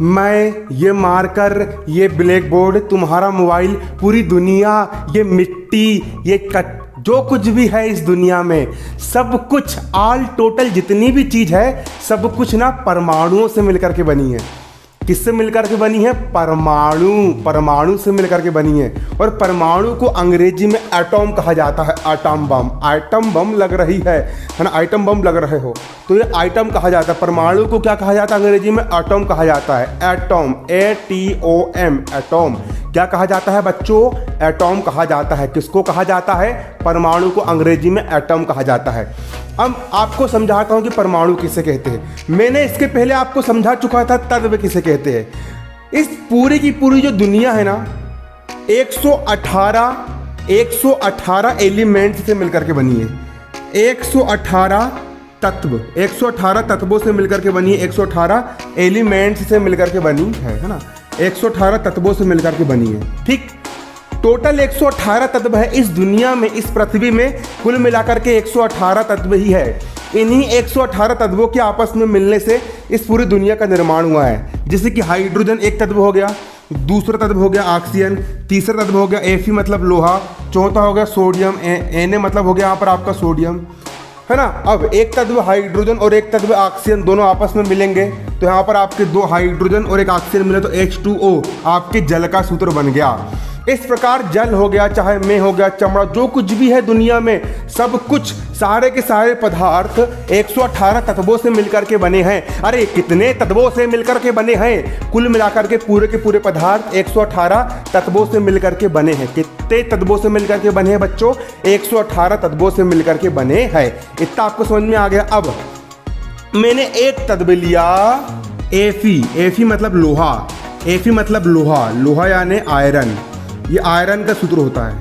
मैं, ये मार्कर, ये ब्लैक बोर्ड, तुम्हारा मोबाइल, पूरी दुनिया, ये मिट्टी, ये जो कुछ भी है इस दुनिया में, सब कुछ ऑल टोटल जितनी भी चीज़ है सब कुछ ना परमाणुओं से मिलकर के बनी है। किससे मिलकर के बनी है? परमाणु से मिलकर के बनी है। और परमाणु को अंग्रेजी में एटॉम कहा जाता है। आइटम बम लग रही है ना, आइटम बम लग रहे हो तो ये आइटम कहा जाता है। परमाणु को क्या कहा जाता है अंग्रेजी में? एटॉम कहा जाता है। Atom, ATOM, atom. क्या कहा जाता है बच्चों? एटॉम कहा जाता है। किसको कहा जाता है? परमाणु को अंग्रेजी में एटॉम कहा जाता है। अब आपको समझाता हूं कि परमाणु किसे कहते हैं। मैंने इसके पहले आपको समझा चुका था तत्व किसे कहते हैं। इस पूरी की पूरी जो दुनिया है ना, 118 एलिमेंट्स से मिलकर के बनी है। 118 तत्वों से मिलकर के बनी है। 118 एलिमेंट्स से मिलकर के बनी है ना। 118 तत्वों से मिलकर के बनी है। ठीक, टोटल 118 तत्व है इस दुनिया में, इस पृथ्वी में कुल मिलाकर के 118 तत्व ही है। इन्हीं 118 तत्वों के आपस में मिलने से इस पूरी दुनिया का निर्माण हुआ है। जैसे कि हाइड्रोजन एक तत्व हो गया, दूसरा तत्व हो गया ऑक्सीजन, तीसरा तत्व हो गया Fe मतलब लोहा, चौथा हो गया सोडियम, Na मतलब हो गया यहाँ पर आपका सोडियम, है ना। अब एक तत्व हाइड्रोजन और एक तत्व ऑक्सीजन दोनों आपस में मिलेंगे तो यहाँ पर आपके दो हाइड्रोजन और एक ऑक्सीजन मिले तो H2O आपके जल का सूत्र बन गया। इस प्रकार जल हो गया, चाहे में हो गया, चमड़ा, जो कुछ भी है दुनिया में, सब कुछ, सारे के सारे पदार्थ 118 तत्वों से मिलकर के बने हैं। अरे कितने तत्वों से मिलकर के बने हैं? कुल मिलाकर के पूरे पदार्थ 118 तत्वों से मिलकर के बने हैं। कितने तत्वों से मिलकर के बने हैं बच्चों? 118 तत्वों से मिलकर के बने हैं। इतना आपको समझ में आ गया। अब मैंने एक तत्व लिया Fe मतलब लोहा। Fe मतलब लोहा यानी आयरन। ये आयरन का सूत्र होता है।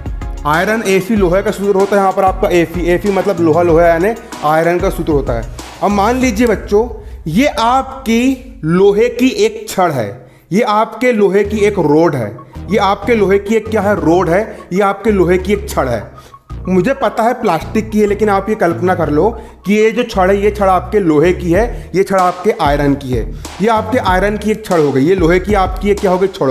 आयरन Fe लोहे का सूत्र होता है। यहाँ पर आपका Fe मतलब लोहा यानी आयरन का सूत्र होता है। अब मान लीजिए बच्चों, ये आपकी लोहे की एक छड़ है, ये आपके लोहे की एक रोड है, ये आपके लोहे की एक क्या है? रोड है। ये आपके लोहे की एक छड़ है। मुझे पता है प्लास्टिक की है, लेकिन आप ये कल्पना कर लो कि ये जो छड़ है, ये छड़ आपके लोहे की है, ये छड़ आपके आयरन की है। ये आपके आयरन की एक छड़ हो गई, ये लोहे की आपकी एक क्या हो गई? छड़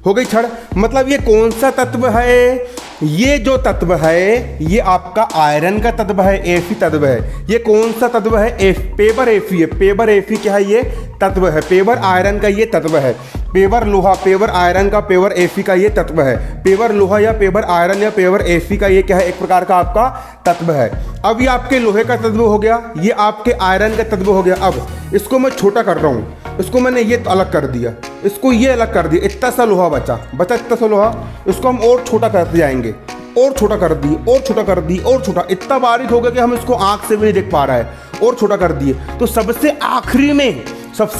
हो गई छड़। मतलब ये कौन सा तत्व है? ये जो तत्व है ये आपका आयरन का तत्व है, Fe तत्व है। ये कौन सा तत्व है? पेपर Fe है। पेपर Fe क्या है? ये तत्व है। पेपर आयरन का ये तत्व है। पेवर लोहा, पेवर आयरन का, पेवर Fe का ये तत्व है। पेवर लोहा या पेवर आयरन या पेवर Fe का ये क्या है? एक प्रकार का आपका तत्व है। अब ये आपके लोहे का तत्व हो गया, ये आपके आयरन का तत्व हो गया। अब इसको मैं छोटा कर रहा हूँ, इसको मैंने ये अलग कर दिया, इसको ये अलग कर दिया, इतना सा लोहा बचा इतना सा लोहा। इसको हम और छोटा करते जाएंगे, और छोटा कर दिए, और छोटा कर दिए, और छोटा, इतना बारीक हो गया कि हम इसको आंख से भी नहीं देख पा रहा है। और छोटा कर दिए तो सबसे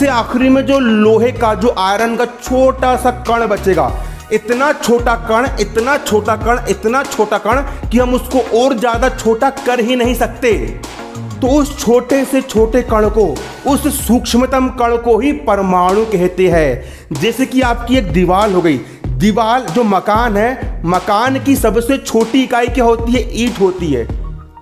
आखिरी में जो लोहे का, जो आयरन का छोटा सा कण बचेगा, इतना छोटा कण, इतना छोटा कण, इतना छोटा कण कि हम उसको और ज्यादा छोटा कर ही नहीं सकते। तो उस छोटे से छोटे कण को, उस सूक्ष्मतम कण को ही परमाणु कहते हैं। जैसे कि आपकी एक दीवार हो गई, दीवार जो मकान है, मकान की सबसे छोटी इकाई क्या होती है? ईंट होती है।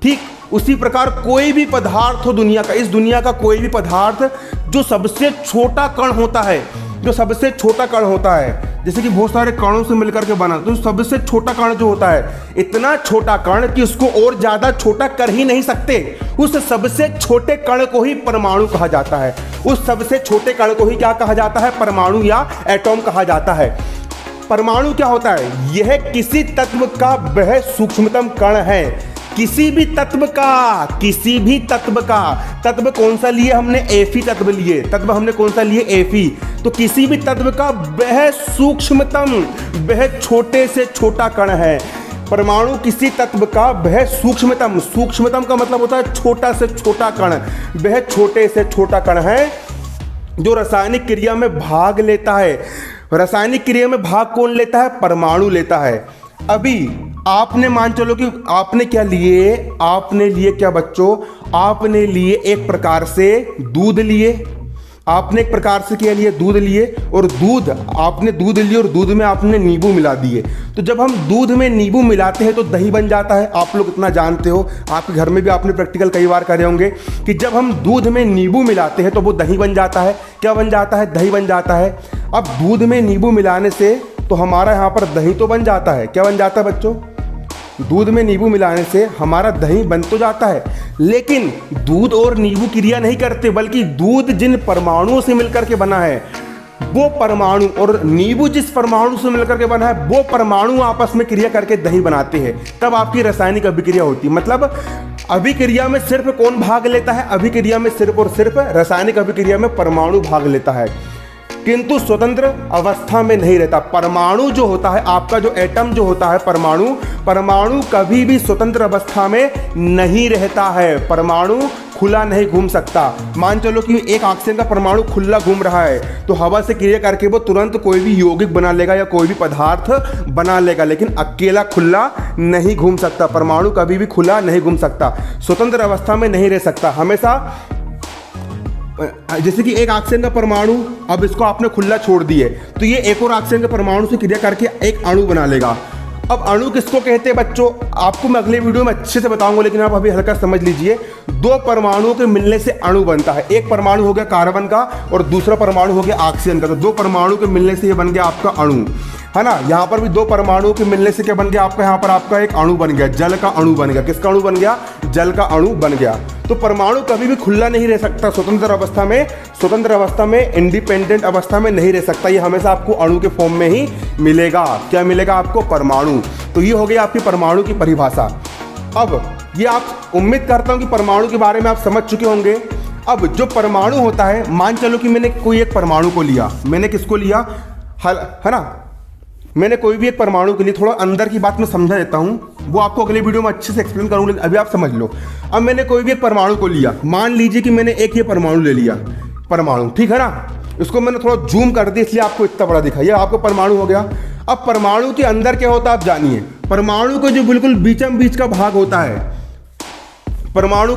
ठीक उसी प्रकार कोई भी पदार्थ हो दुनिया का, इस दुनिया का कोई भी पदार्थ जो सबसे छोटा कण होता है, जो सबसे छोटा कण होता है, जैसे कि बहुत सारे कणों से मिलकर के बना, तो सबसे छोटा कण जो होता है, इतना छोटा कण कि उसको और ज्यादा छोटा कर ही नहीं सकते, उस सबसे छोटे कण को ही परमाणु कहा जाता है। उस सबसे छोटे कण को ही क्या कहा जाता है? परमाणु या एटॉम कहा जाता है। परमाणु क्या होता है? यह किसी तत्व का वह सूक्ष्मतम कण है। किसी भी तत्व का तत्व कौन सा लिए हमने? Fe तत्व लिए। तत्व हमने कौन सा लिए? Fe। तो किसी भी तत्व का वह सूक्ष्मतम, वह छोटे से छोटा कण है। परमाणु किसी तत्व का वह सूक्ष्मतम का मतलब होता है छोटा से छोटा कण, वह छोटे से छोटा कण है जो रासायनिक क्रिया में भाग लेता है। रासायनिक क्रिया में भाग कौन लेता है? परमाणु लेता है। अभी आपने मान चलो कि आपने क्या लिए? आपने लिए क्या बच्चों? आपने लिए एक प्रकार से दूध लिए, आपने एक प्रकार से क्या लिए, दूध लिए, और आपने दूध लिए और दूध में आपने नींबू मिला दिए। तो जब हम दूध में नींबू मिलाते हैं तो दही बन जाता है। आप लोग इतना जानते हो, आपके घर में भी आपने प्रैक्टिकल कई बार करे होंगे कि जब हम दूध में नींबू मिलाते हैं तो वो दही बन जाता है। क्या बन जाता है? दही बन जाता है। अब दूध में नींबू मिलाने से तो हमारा यहाँ पर दही तो बन जाता है। क्या बन जाता है बच्चों? दूध में नींबू मिलाने से हमारा दही बन तो जाता है, लेकिन दूध और नींबू क्रिया नहीं करते, बल्कि दूध जिन परमाणुओं से मिलकर के बना है वो परमाणु और नींबू जिस परमाणु से मिलकर के बना है वो परमाणु आपस में क्रिया करके दही बनाते हैं। तब आपकी रासायनिक अभिक्रिया होती है। मतलब अभिक्रिया में सिर्फ कौन भाग लेता है? अभिक्रिया में सिर्फ और सिर्फ रासायनिक अभिक्रिया में परमाणु भाग लेता है, किंतु स्वतंत्र अवस्था में नहीं रहता। परमाणु जो होता है, आपका जो एटम जो होता है, परमाणु कभी भी स्वतंत्र अवस्था में नहीं रहता है। परमाणु खुला नहीं घूम सकता। मान चलो कि एक ऑक्सीजन का परमाणु खुला घूम रहा है तो हवा से क्रिया करके वो तुरंत कोई भी यौगिक बना लेगा या कोई भी पदार्थ बना लेगा, लेकिन अकेला खुला नहीं घूम सकता। परमाणु कभी भी खुला नहीं घूम सकता, स्वतंत्र अवस्था में नहीं रह सकता। हमेशा जैसे कि एक ऑक्सीजन का परमाणु, अब इसको आपने खुला छोड़ दिए तो ये एक और ऑक्सीजन के परमाणु से क्रिया करके एक अणु बना लेगा। अब अणु किसको कहते हैं बच्चों? आपको मैं अगले वीडियो में अच्छे से बताऊंगा, लेकिन आप अभी हल्का समझ लीजिए। दो परमाणुओं के मिलने से अणु बनता है। एक परमाणु हो गया कार्बन का और दूसरा परमाणु हो गया ऑक्सीजन का। तो दो परमाणु के मिलने से ये बन गया आपका अणु, है ना। यहाँ पर भी दो परमाणुओं के मिलने से क्या बन गया आपका? यहाँ पर आपका एक अणु बन गया, जल का अणु बन गया। किसका अणु बन गया? जल का अणु बन गया। तो परमाणु कभी भी खुला नहीं रह सकता, स्वतंत्र अवस्था में इंडिपेंडेंट अवस्था में नहीं रह सकता। ये हमेशा आपको अणु के फॉर्म में ही मिलेगा। क्या मिलेगा आपको? परमाणु। तो ये हो गई आपकी परमाणु की परिभाषा। अब ये आप उम्मीद करता हूं कि परमाणु के बारे में आप समझ चुके होंगे। अब जो परमाणु होता है, मान चलो कि मैंने कोई एक परमाणु को लिया, मैंने किसको लिया, है ना, मैंने कोई भी एक परमाणु के लिए, थोड़ा अंदर की बात मैं समझा देता हूं, वो आपको अगले वीडियो में अच्छे से एक्सप्लेन करूंगा, लेकिन अभी आप समझ लो। अब मैंने कोई भी एक परमाणु को लिया, मान लीजिए कि मैंने एक ये परमाणु ले लिया, परमाणु, ठीक है ना। इसको मैंने थोड़ा जूम कर दिया इसलिए आपको इतना बड़ा दिखा। ये आपको परमाणु हो गया। अब परमाणु के अंदर क्या होता है आप जानिए। परमाणु का जो बिल्कुल बीचम बीच का भाग होता है, परमाणु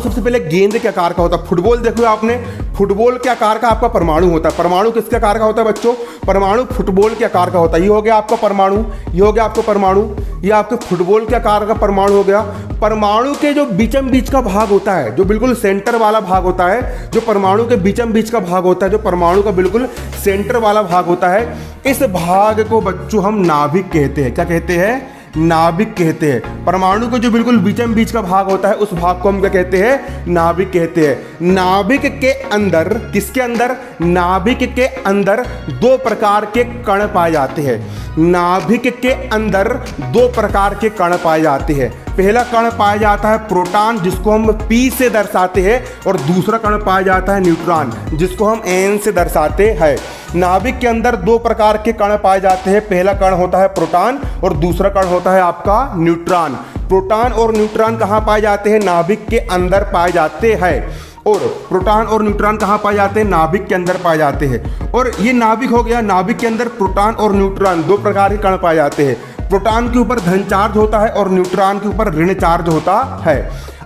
सबसे पहले गेंद के आकार का होता है। फुटबॉल देखो आपने, फुटबॉल के आकार का आपका परमाणु होता है। परमाणु किसके आकार का होता है बच्चों? परमाणु फुटबॉल के आकार का होता है। ये हो गया आपका परमाणु, ये हो गया आपका परमाणु, ये आपके फुटबॉल के आकार का परमाणु हो गया। परमाणु के जो बीचम बीच का भाग होता है, जो बिल्कुल सेंटर वाला भाग होता है, जो परमाणु के बीचम बीच का भाग होता है, जो परमाणु का बिल्कुल सेंटर वाला भाग होता है, इस भाग को बच्चों हम नाभिक कहते हैं। क्या कहते हैं? नाभिक कहते हैं। परमाणु को जो बिल्कुल बीचम बीच का भाग होता है उस भाग को हम क्या कहते हैं? नाभिक कहते हैं। नाभिक के अंदर, किसके अंदर? नाभिक के अंदर दो प्रकार के कण पाए जाते हैं। नाभिक के अंदर दो प्रकार के कण पाए जाते हैं। पहला कण पाया जाता है प्रोटॉन, जिसको हम P से दर्शाते हैं, और दूसरा कण पाया जाता है न्यूट्रॉन, जिसको हम N से दर्शाते हैं। नाभिक के अंदर दो प्रकार के कण पाए जाते हैं। पहला कण होता है प्रोटॉन और दूसरा कण होता है आपका न्यूट्रॉन। प्रोटॉन और न्यूट्रॉन कहाँ पाए जाते हैं? नाभिक के अंदर पाए जाते हैं। और प्रोटॉन और न्यूट्रॉन कहाँ पाए जाते हैं? नाभिक के अंदर पाए जाते हैं। और ये नाभिक हो गया, नाभिक के अंदर प्रोटॉन और न्यूट्रॉन दो प्रकार के कण पाए जाते हैं। प्रोटॉन के ऊपर धन चार्ज होता है और न्यूट्रॉन के ऊपर ऋण चार्ज होता है।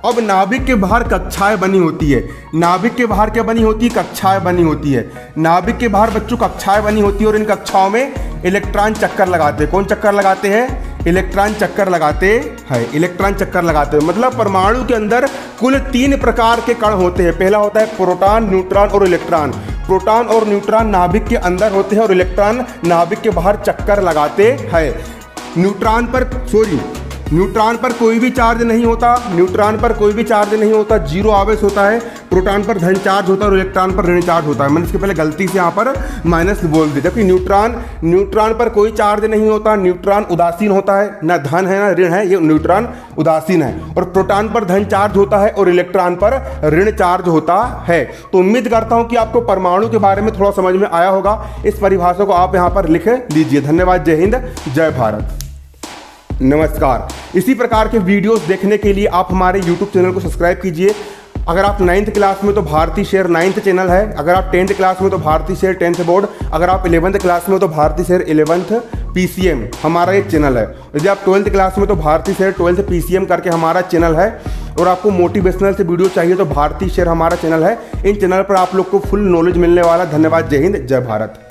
अब नाभिक के बाहर कक्षाएं बनी होती है। नाभिक के बाहर क्या बनी होती है? कक्षाएं बनी होती है। नाभिक के बाहर बच्चों कक्षाएं बनी होती है और इन कक्षाओं में इलेक्ट्रॉन चक्कर लगाते हैं। कौन चक्कर लगाते हैं? इलेक्ट्रॉन चक्कर लगाते हैं। इलेक्ट्रॉन चक्कर लगाते हैं। मतलब परमाणु के अंदर कुल 3 प्रकार के कण होते हैं। पहला होता है प्रोटॉन, न्यूट्रॉन और इलेक्ट्रॉन। प्रोटॉन और न्यूट्रॉन नाभिक के अंदर होते हैं और इलेक्ट्रॉन नाभिक के बाहर चक्कर लगाते हैं। न्यूट्रॉन पर कोई भी चार्ज नहीं होता। न्यूट्रॉन पर कोई भी चार्ज नहीं होता, जीरो आवेश होता है। प्रोटॉन पर धन चार्ज होता है और इलेक्ट्रॉन पर ऋण चार्ज होता है। मैंने इसके पहले गलती से यहाँ पर माइनस बोल दिया, जबकि न्यूट्रॉन पर कोई चार्ज नहीं होता। न्यूट्रॉन उदासीन होता है, ना धन है ना ऋण है, ये न्यूट्रॉन उदासीन है। और प्रोटॉन पर धन चार्ज होता है और इलेक्ट्रॉन पर ऋण चार्ज होता है। तो उम्मीद करता हूँ कि आपको परमाणु के बारे में थोड़ा समझ में आया होगा। इस परिभाषा को आप यहाँ पर लिख लीजिए। धन्यवाद। जय हिंद, जय भारत, नमस्कार। इसी प्रकार के वीडियोस देखने के लिए आप हमारे YouTube चैनल को सब्सक्राइब कीजिए। अगर आप 9th क्लास में तो भारती शेर 9th चैनल है। अगर आप 10th क्लास में तो भारती शेर 10th बोर्ड। अगर आप 11th क्लास में तो भारती शेर 11th PCM हमारा एक चैनल है। यदि आप 12th क्लास में तो भारती शेर 12th PCM करके हमारा चैनल है। और आपको मोटिवेशनल से वीडियो चाहिए तो भारती शेर हमारा चैनल है। इन चैनल पर आप लोग को फुल नॉलेज मिलने वाला। धन्यवाद। जय हिंद, जय भारत।